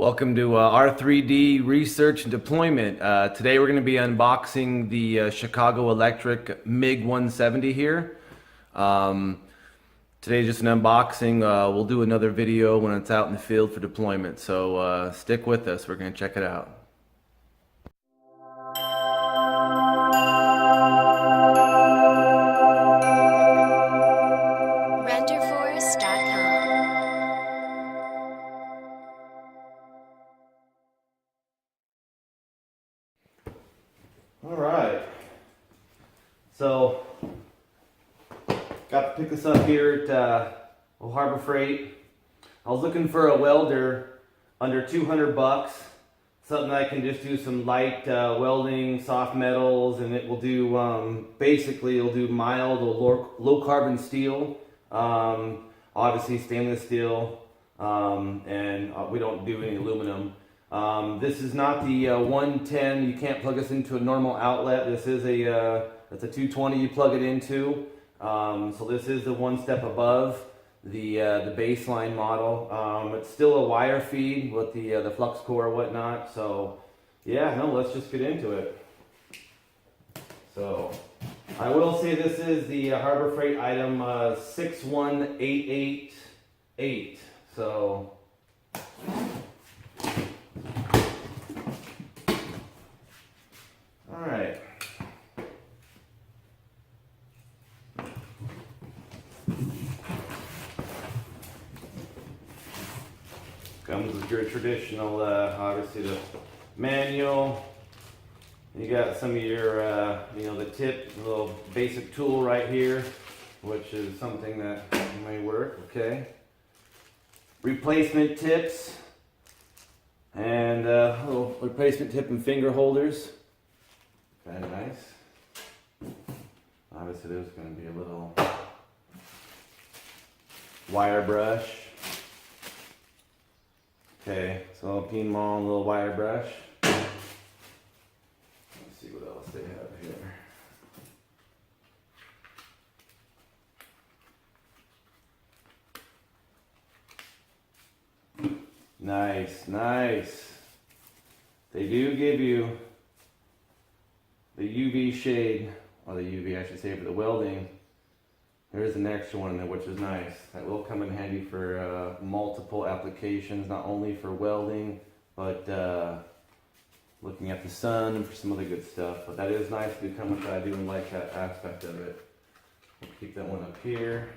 Welcome to R3D Research and Deployment. Today we're going to be unboxing the Chicago Electric MIG 170 here. Today's just an unboxing. We'll do another video when it's out in the field for deployment. So stick with us. We're going to check it out. All right, so got to pick this up here at Old Harbor Freight. I was looking for a welder under 200 bucks, something I can just do some light welding, soft metals, and it will do basically it'll do mild or low carbon steel, obviously stainless steel, and we don't do any aluminum. This is not the 110. You can't plug this into a normal outlet. This is it's a 220 you plug it into. So this is the one step above the baseline model. It's still a wire feed with the flux core and whatnot. So yeah, no, let's just get into it. So I will say this is the Harbor Freight item 61888. So. All right. Comes with your traditional, obviously the manual. You got some of your, the tip, the little basic tool right here, which is something that may work. Okay. Replacement tips and little replacement tip and finger holders. Kind of nice. Obviously there's going to be a little wire brush. Okay, so a peen maul and a little wire brush. Let's see what else they have here. Nice, nice. They do give you the UV shade, or the UV I should say, for the welding. There is an extra one in there, which is nice. That will come in handy for multiple applications, not only for welding, but looking at the sun and for some other good stuff. But that is nice to come with that. I do like that aspect of it. We'll keep that one up here.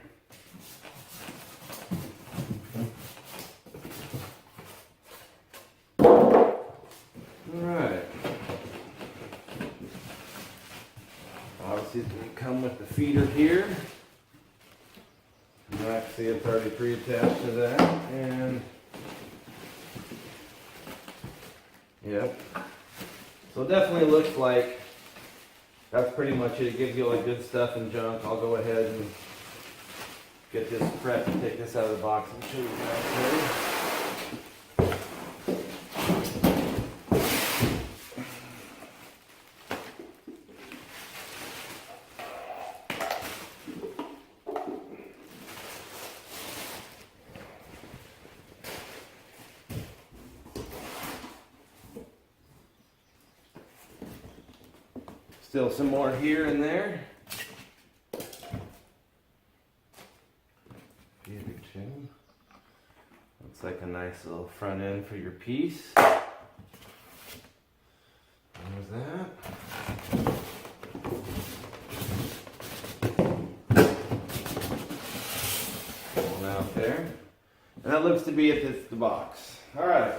Alright. Obviously, we come with the feeder here. You can see it's already pre-attached to that, and yep. So it definitely looks like that's pretty much it. It gives you all the good stuff and junk. I'll go ahead and get this prepped and take this out of the box and show you guys. Still some more here and there. Looks like a nice little front end for your piece. There's that. One out there. And that looks to be it, the box. All right.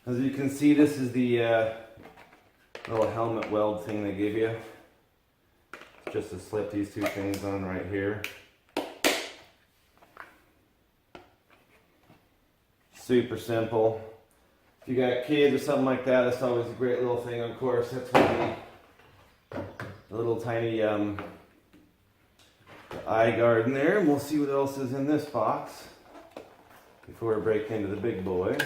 As you can see, this is the little helmet weld thing they give you. Just to slip these two things on right here. Super simple. If you got kids or something like that, that's always a great little thing. Of course, that's what the little tiny eye guard in there. And we'll see what else is in this box before we break into the big boy.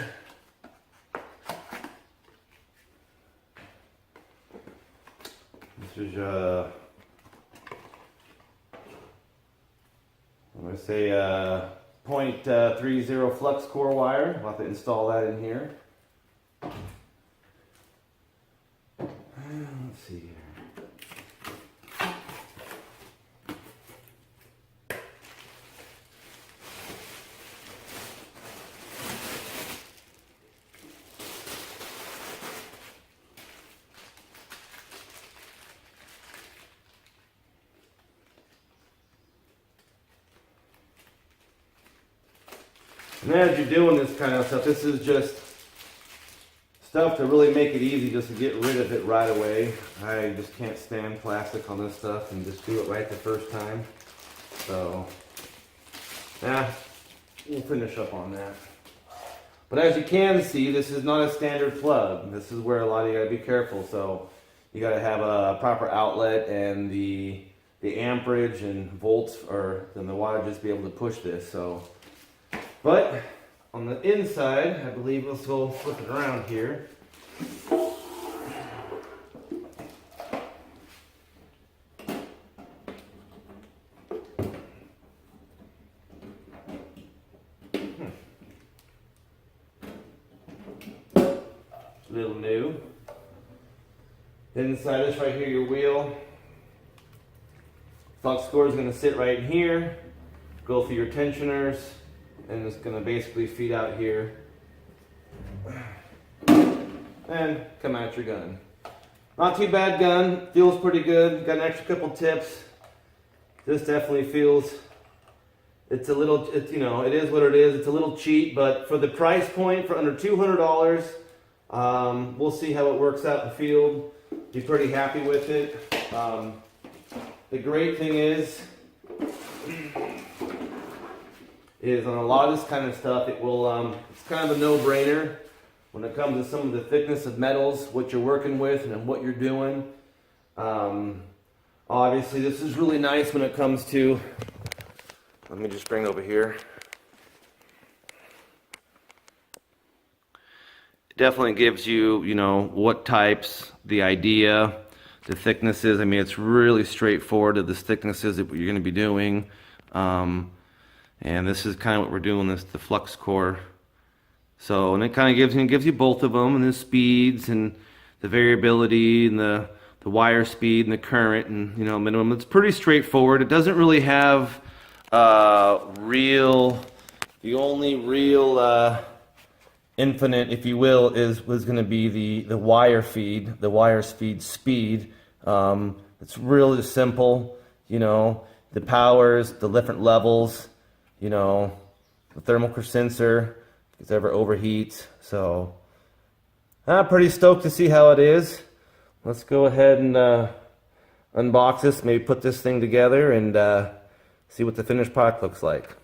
This is I'm going to say 0.30 flux core wire. I'll have to install that in here. Let's see here. And as you're doing this kind of stuff, this is just stuff to really make it easy just to get rid of it right away. I just can't stand plastic on this stuff and just do it right the first time. So, yeah, we'll finish up on that. But as you can see, this is not a standard plug. This is where a lot of you gotta be careful. So you gotta have a proper outlet and the amperage and volts, or then the watt just be able to push this. So. But on the inside, I believe let's go flip it around here. Little new. Inside this right here, your wheel. Flux core is going to sit right in here. Go through your tensioners. And it's going to basically feed out here and come out your gun. Not too bad gun, feels pretty good. Got an extra couple tips. This definitely feels, it's a little, you know, it is what it is. It's a little cheap, but for the price point, for under $200, we'll see how it works out in the field. Be pretty happy with it. The great thing is on a lot of this kind of stuff, it will, it's kind of a no-brainer when it comes to some of the thickness of metals, what you're working with and what you're doing. Obviously, this is really nice when it comes to, let me just bring it over here. It definitely gives you, you know, what types, the idea, the thicknesses. I mean, it's really straightforward to the thicknesses that you're going to be doing. And this is kind of what we're doing, the flux core. So, and it kind of gives you both of them, and the speeds and the variability and the wire speed and the current and, you know, minimum. It's pretty straightforward. It doesn't really have the only real infinite, if you will, was going to be the wire feed, the wire speed. It's really simple, you know, the powers, the different levels. You know, the thermal sensor, if it ever overheats. So, I'm pretty stoked to see how it is. Let's go ahead and unbox this, maybe put this thing together and see what the finished product looks like.